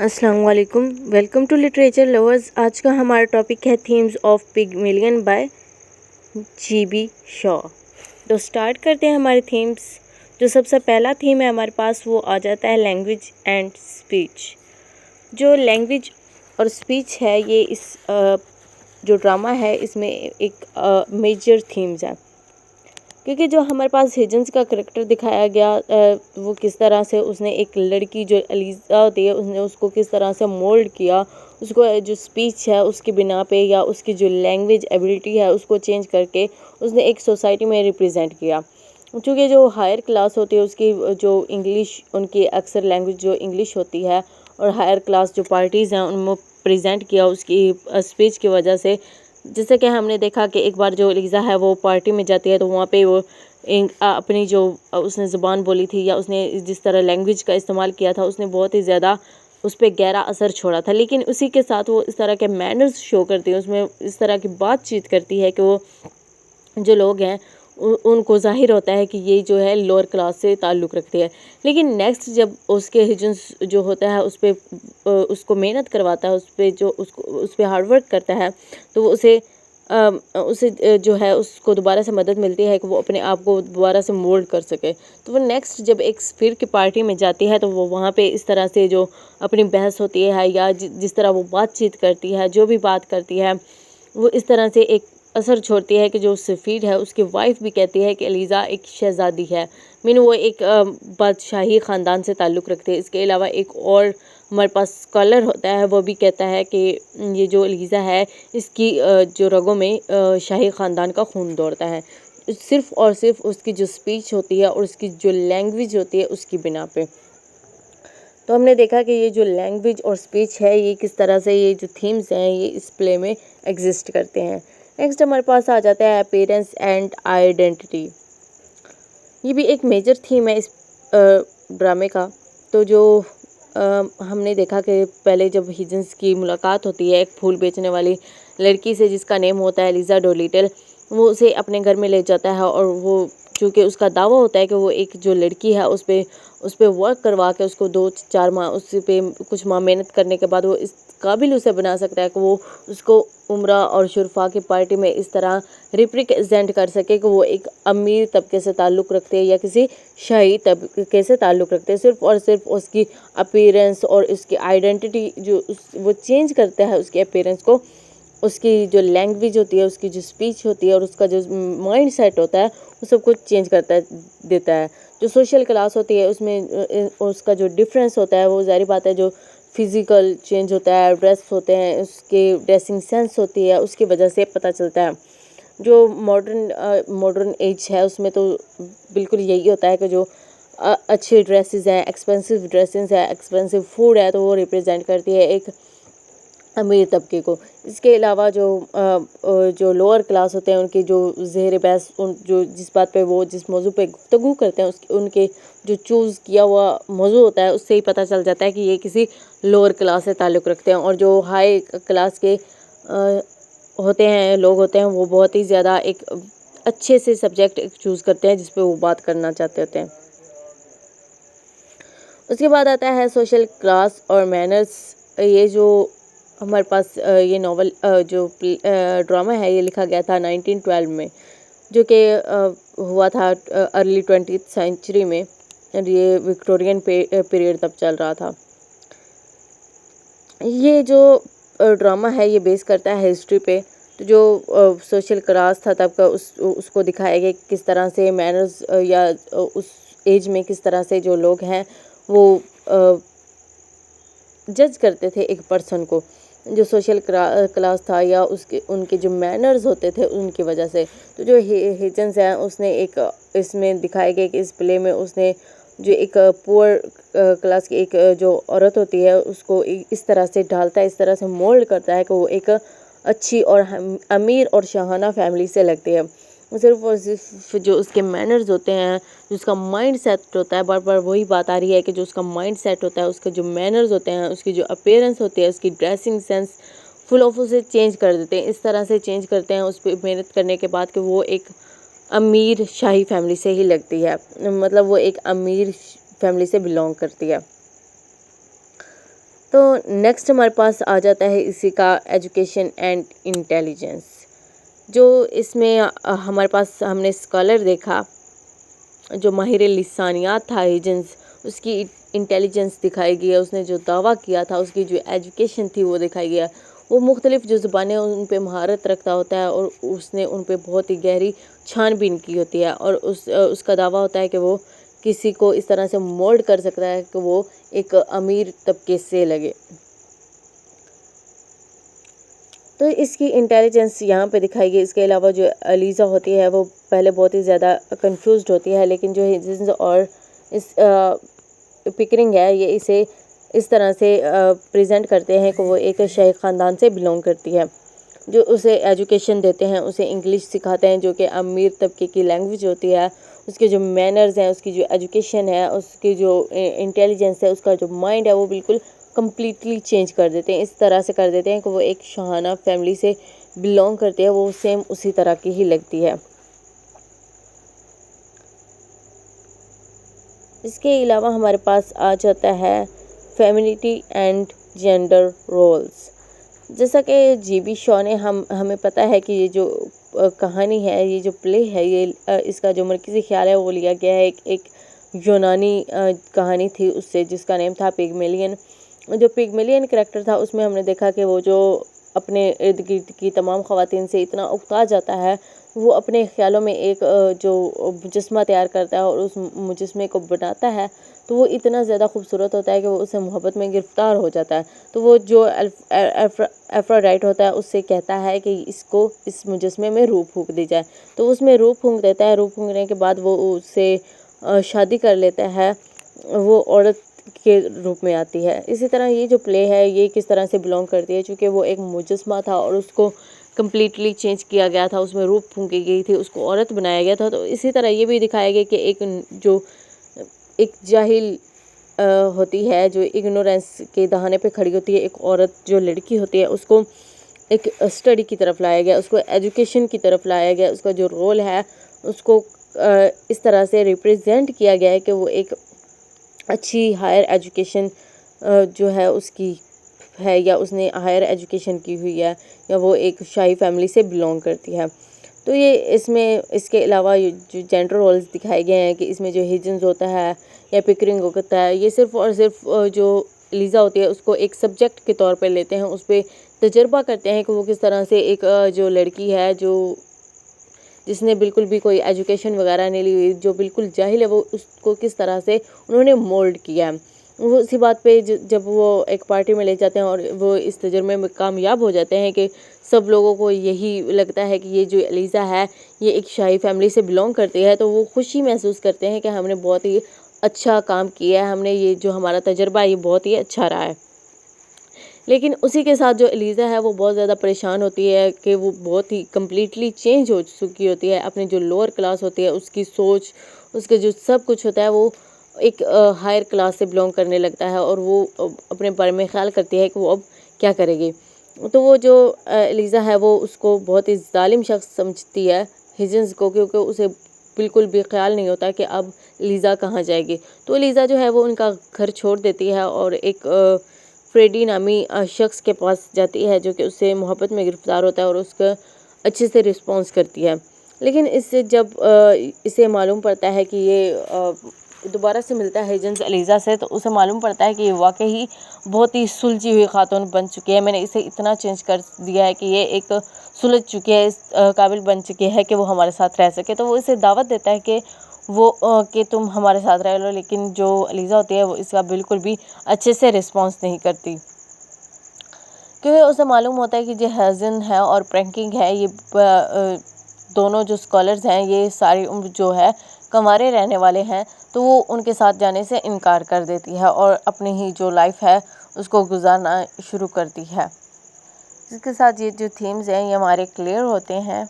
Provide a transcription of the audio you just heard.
السلام علیکم، welcome to literature lovers. آج کا ہمارا ٹاپک ہے themes of Pygmalion by G B Shaw. تو سٹارٹ کرتے ہیں ہمارے تھیمز۔ جو سب سے پہلا تھیم ہے ہمارے پاس وہ آ جاتا ہے لینگویج اینڈ اسپیچ۔ جو لینگویج اور اسپیچ ہے یہ اس جو ڈرامہ ہے اس میں ایک میجر تھیمز ہے، کیونکہ جو ہمارے پاس ہجنس کا کریکٹر دکھایا گیا وہ کس طرح سے اس نے ایک لڑکی جو الیزا ہوتی ہے اس نے اس کو کس طرح سے مولڈ کیا، اس کو جو اسپیچ ہے اس کی بنا پہ یا اس کی جو لینگویج ایبلٹی ہے اس کو چینج کر کے اس نے ایک سوسائٹی میں ریپرزینٹ کیا۔ چونکہ جو ہائر کلاس ہوتی ہے اس کی جو انگلش ان کی اکثر لینگویج جو انگلش ہوتی ہے، اور ہائر کلاس جو پارٹیز ہیں ان میں پریزنٹ کیا اس کی اسپیچ کی وجہ سے۔ جیسے کہ ہم نے دیکھا کہ ایک بار جو الیزا ہے وہ پارٹی میں جاتی ہے تو وہاں پہ وہ اپنی جو اس نے زبان بولی تھی یا اس نے جس طرح لینگویج کا استعمال کیا تھا اس نے بہت ہی زیادہ اس پہ گہرا اثر چھوڑا تھا، لیکن اسی کے ساتھ وہ اس طرح کے مینرز شو کرتی ہے، اس میں اس طرح کی بات چیت کرتی ہے کہ وہ جو لوگ ہیں ان کو ظاہر ہوتا ہے کہ یہ جو ہے لوور کلاس سے تعلق رکھتی ہے۔ لیکن نیکسٹ جب اس کے ہجنس جو ہوتا ہے اس پہ اس کو محنت کرواتا ہے، اس پہ جو اس پہ ہارڈ ورک کرتا ہے تو وہ اسے جو ہے اس کو دوبارہ سے مدد ملتی ہے کہ وہ اپنے آپ کو دوبارہ سے مولڈ کر سکے۔ تو وہ نیکسٹ جب ایک پھر کی پارٹی میں جاتی ہے تو وہ وہاں پہ اس طرح سے جو اپنی بحث ہوتی ہے یا جس طرح وہ بات چیت کرتی ہے، جو بھی بات کرتی ہے وہ اس طرح سے ایک اثر چھوڑتی ہے کہ جو سفیر ہے اس کی وائف بھی کہتی ہے کہ الیزا ایک شہزادی ہے، وہ ایک بادشاہی خاندان سے تعلق رکھتے ہیں۔ اس کے علاوہ ایک اور ہمارے پاس اسکالر ہوتا ہے وہ بھی کہتا ہے کہ یہ جو الیزا ہے اس کی جو رگوں میں شاہی خاندان کا خون دوڑتا ہے، صرف اور صرف اس کی جو اسپیچ ہوتی ہے اور اس کی جو لینگویج ہوتی ہے اس کی بنا پہ۔ تو ہم نے دیکھا کہ یہ جو لینگویج اور اسپیچ ہے یہ کس طرح سے یہ جو تھیمز ہیں یہ اس پلے میں ایگزسٹ کرتے ہیں۔ نیکسٹ ہمارے پاس آ جاتا ہے اپیرنس اینڈ آئیڈینٹی۔ یہ بھی ایک میجر تھیم ہے اس ڈرامے کا۔ تو جو ہم نے دیکھا کہ پہلے جب ہجنس کی ملاقات ہوتی ہے ایک پھول بیچنے والی لڑکی سے جس کا نیم ہوتا ہے الیزا ڈولیٹل، وہ اسے اپنے گھر میں لے جاتا ہے اور وہ چونکہ اس کا دعویٰ ہوتا ہے کہ وہ ایک جو لڑکی ہے اس پہ ورک کروا کے اس کو 2-4 ماہ اس پہ کچھ ماہ محنت کرنے کے بعد وہ اس قابل اسے بنا سکتا ہے کہ وہ اس کو عمرہ اور شرفا کی پارٹی میں اس طرح ریپریزینٹ کر سکے کہ وہ ایک امیر طبقے سے تعلق رکھتے ہیں یا کسی شاہی طبقے سے تعلق رکھتے ہیں، صرف اور صرف اس کی اپیرنس اور اس کی آئیڈینٹی جو وہ چینج کرتا ہے اس کے اپیرنس کو، اس کی جو لینگویج ہوتی ہے، اس کی جو اسپیچ ہوتی ہے اور اس کا جو مائنڈ سیٹ ہوتا ہے وہ سب کچھ چینج کرتا دیتا ہے۔ جو سوشل کلاس ہوتی ہے اس میں اس کا جو ڈفرینس ہوتا ہے وہ ظاہر بات ہے، جو فزیکل چینج ہوتا ہے، ڈریس ہوتے ہیں، اس کے ڈریسنگ سینس ہوتی ہے، اس کی وجہ سے پتہ چلتا ہے۔ جو ماڈرن ایج ہے اس میں تو بالکل یہی ہوتا ہے کہ جو اچھے ڈریسز ہیں، ایکسپینسو ڈریسز ہیں، ایکسپینسو فوڈ ہے تو وہ ریپرزینٹ کرتی ہے ایک امیر طبقے کو۔ اس کے علاوہ جو لوور کلاس ہوتے ہیں ان کی جو زہر بحث جو جس بات پہ وہ جس موضوع پہ گفتگو کرتے ہیں ان کے جو چوز کیا ہوا موضوع ہوتا ہے اس سے ہی پتہ چل جاتا ہے کہ یہ کسی لوور کلاس سے تعلق رکھتے ہیں، اور جو ہائی کلاس کے ہوتے ہیں لوگ ہوتے ہیں وہ بہت ہی زیادہ ایک اچھے سے سبجیکٹ چوز کرتے ہیں جس پہ وہ بات کرنا چاہتے ہوتے ہیں۔ اس کے بعد آتا ہے سوشل کلاس اور مینرز۔ یہ جو ہمارے پاس یہ ناول جو ڈرامہ ہے یہ لکھا گیا تھا 1912 میں، جو کہ ہوا تھا ارلی 20th سینچری میں، اور یہ وکٹورین پیریڈ تب چل رہا تھا۔ یہ جو ڈرامہ ہے یہ بیس کرتا ہے ہسٹری پہ، تو جو سوشل کلاس تھا تب کا اس کو دکھایا گیا کس طرح سے مینرز یا اس ایج میں کس طرح سے جو لوگ ہیں وہ جج کرتے تھے ایک پرسن کو، جو سوشل کلاس تھا یا ان کے جو مینرز ہوتے تھے ان کی وجہ سے۔ تو جو ہجنس ہیں اس نے ایک اس میں دکھایا گیا کہ اس پلے میں اس نے جو ایک پور کلاس کی ایک جو عورت ہوتی ہے اس کو اس طرح سے ڈھالتا ہے، اس طرح سے مولڈ کرتا ہے کہ وہ ایک اچھی اور امیر اور شاہانہ فیملی سے لگتی ہے۔ صرف اور صرف جو اس کے مینرز ہوتے ہیں، جو اس کا مائنڈ سیٹ ہوتا ہے، بار بار وہی بات آ رہی ہے کہ جو اس کا مائنڈ سیٹ ہوتا ہے، اس کے جو مینرز ہوتے ہیں، اس کی جو اپیرنس ہوتی ہے، اس کی ڈریسنگ سینس فل آف اسے چینج کر دیتے ہیں، اس طرح سے چینج کرتے ہیں اس پہ محنت کرنے کے بعد کہ وہ ایک امیر شاہی فیملی سے ہی لگتی ہے، مطلب وہ ایک امیر فیملی سے بلونگ کرتی ہے۔ تو نیکسٹ ہمارے پاس آ جاتا ہے اسی کا ایجوکیشن اینڈ انٹیلیجنس، جو اس میں ہمارے پاس ہم نے اسکالر دیکھا جو ماہر لسانیات تھا ہجنس، اس کی انٹیلیجنس دکھائی گئی ہے، اس نے جو دعویٰ کیا تھا، اس کی جو ایجوکیشن تھی وہ دکھائی گیا، وہ مختلف جو زبانیں ان پہ مہارت رکھتا ہوتا ہے اور اس نے ان پہ بہت ہی گہری چھان بین کی ہوتی ہے، اور اس کا دعویٰ ہوتا ہے کہ وہ کسی کو اس طرح سے مولڈ کر سکتا ہے کہ وہ ایک امیر طبقے سے لگے۔ تو اس کی انٹیلیجنس یہاں پہ دکھائی گئی۔ اس کے علاوہ جو الیزا ہوتی ہے وہ پہلے بہت ہی زیادہ کنفیوزڈ ہوتی ہے، لیکن جو ہجنس اور اس پکرنگ ہے یہ اسے اس طرح سے پریزنٹ کرتے ہیں کہ وہ ایک شاہی خاندان سے بلونگ کرتی ہے، جو اسے ایجوکیشن دیتے ہیں، اسے انگلش سکھاتے ہیں جو کہ امیر طبقے کی لینگویج ہوتی ہے، اس کے جو مینرز ہیں، اس کی جو ایجوکیشن ہے، اس کی جو انٹیلیجنس ہے، اس کا جو مائنڈ ہے وہ بالکل کمپلیٹلی چینج کر دیتے ہیں، اس طرح سے کر دیتے ہیں کہ وہ ایک شاہانہ فیملی سے بلونگ کرتے ہیں، وہ سیم اسی طرح کی ہی لگتی ہے۔ اس کے علاوہ ہمارے پاس آ جاتا ہے فیمینٹی اینڈ جینڈر رولز، جیسا کہ جی بی شو نے ہمیں پتہ ہے کہ یہ جو کہانی ہے، یہ جو پلے ہے، یہ اس کا جو مرکزی خیال ہے وہ لیا گیا ہے ایک یونانی کہانی تھی اس سے، جس کا نیم تھا پگمیلین۔ جو پگمیلین کریکٹر تھا اس میں ہم نے دیکھا کہ وہ جو اپنے ارد گرد کی تمام خواتین سے اتنا اکتا جاتا ہے، وہ اپنے خیالوں میں ایک جو مجسمہ تیار کرتا ہے اور اس مجسمے کو بناتا ہے، تو وہ اتنا زیادہ خوبصورت ہوتا ہے کہ وہ اسے محبت میں گرفتار ہو جاتا ہے۔ تو وہ جو ایفراڈائٹ ہوتا ہے اس سے کہتا ہے کہ اس کو اس مجسمے میں روح پھونک دی جائے، تو اس میں روح پھونک دیتا ہے۔ روح پھونکنے کے بعد وہ اس سے شادی کر لیتا ہے، وہ عورت کے روپ میں آتی ہے۔ اسی طرح یہ جو پلے ہے یہ کس طرح سے بلونگ کرتی ہے، چونکہ وہ ایک مجسمہ تھا اور اس کو کمپلیٹلی چینج کیا گیا تھا، اس میں روح پھونکی گئی تھی، اس کو عورت بنایا گیا تھا۔ تو اسی طرح یہ بھی دکھایا گیا کہ ایک جاہل ہوتی ہے جو اگنورینس کے دہانے پہ کھڑی ہوتی ہے، ایک عورت جو لڑکی ہوتی ہے، اس کو ایک اسٹڈی کی طرف لایا گیا، اس کو ایجوکیشن کی طرف لایا گیا، اس کا جو رول ہے اس کو اس طرح سے ریپریزنٹ کیا گیا ہے کہ وہ ایک اچھی ہائر ایجوکیشن جو ہے اس کی ہے، یا اس نے ہائر ایجوکیشن کی ہوئی ہے، یا وہ ایک شاہی فیملی سے بلونگ کرتی ہے۔ تو یہ اس کے علاوہ جو جینڈر رولز دکھائے گئے ہیں کہ اس میں جو ہجنز ہوتا ہے یا پکرنگ ہوتا ہے، یہ صرف اور صرف جو لیزا ہوتی ہے اس کو ایک سبجیکٹ کے طور پہ لیتے ہیں، اس پہ تجربہ کرتے ہیں کہ وہ کس طرح سے ایک جو لڑکی ہے جس نے بالکل بھی کوئی ایجوکیشن وغیرہ نہیں لی ہوئی، جو بالکل جاہل ہے، وہ اس کو کس طرح سے انہوں نے مولڈ کیا ہے۔ وہ اسی بات پہ جب وہ ایک پارٹی میں لے جاتے ہیں اور وہ اس تجربے میں کامیاب ہو جاتے ہیں کہ سب لوگوں کو یہی لگتا ہے کہ یہ جو لیزا ہے یہ ایک شاہی فیملی سے بلونگ کرتی ہے، تو وہ خوشی محسوس کرتے ہیں کہ ہم نے بہت ہی اچھا کام کیا ہے، ہم نے یہ جو ہمارا تجربہ ہے یہ بہت ہی اچھا رہا ہے۔ لیکن اسی کے ساتھ جو لیزا ہے وہ بہت زیادہ پریشان ہوتی ہے کہ وہ بہت ہی کمپلیٹلی چینج ہو چکی ہوتی ہے، اپنی جو لوور کلاس ہوتی ہے اس کی سوچ، اس کے جو سب کچھ ہوتا ہے وہ ایک ہائر کلاس سے بلونگ کرنے لگتا ہے، اور وہ اپنے بارے میں خیال کرتی ہے کہ وہ اب کیا کرے گی۔ تو وہ جو لیزا ہے وہ اس کو بہت ہی ظالم شخص سمجھتی ہے ہجنس کو، کیونکہ اسے بالکل بھی خیال نہیں ہوتا کہ اب لیزا کہاں جائے گی۔ تو لیزا جو ہے وہ ان کا گھر چھوڑ دیتی ہے اور ایک فریڈی نامی شخص کے پاس جاتی ہے جو کہ اس سے محبت میں گرفتار ہوتا ہے اور اس کا اچھے سے رسپانس کرتی ہے۔ لیکن اس سے جب اسے معلوم پڑتا ہے کہ یہ دوبارہ سے ملتا ہے ہجنس لیزا سے، تو اسے معلوم پڑتا ہے کہ یہ واقعی بہت ہی سلجھی ہوئی خاتون بن چکی ہے، میں نے اسے اتنا چینج کر دیا ہے کہ یہ ایک سلجھ چکی ہے، اس قابل بن چکی ہے کہ وہ ہمارے ساتھ رہ سکے۔ تو وہ اسے دعوت دیتا ہے کہ تم ہمارے ساتھ رہ لو، لیکن جو لیزا ہوتی ہے وہ اس کا بالکل بھی اچھے سے رسپانس نہیں کرتی، کیونکہ اسے معلوم ہوتا ہے کہ جو ہیزن ہے اور پرینکنگ ہے، یہ دونوں جو اسکالرز ہیں یہ ساری عمر جو ہے کنوارے رہنے والے ہیں، تو وہ ان کے ساتھ جانے سے انکار کر دیتی ہے اور اپنی ہی جو لائف ہے اس کو گزارنا شروع کرتی ہے۔ اس کے ساتھ یہ جو تھیمز ہیں یہ ہمارے کلیئر ہوتے ہیں۔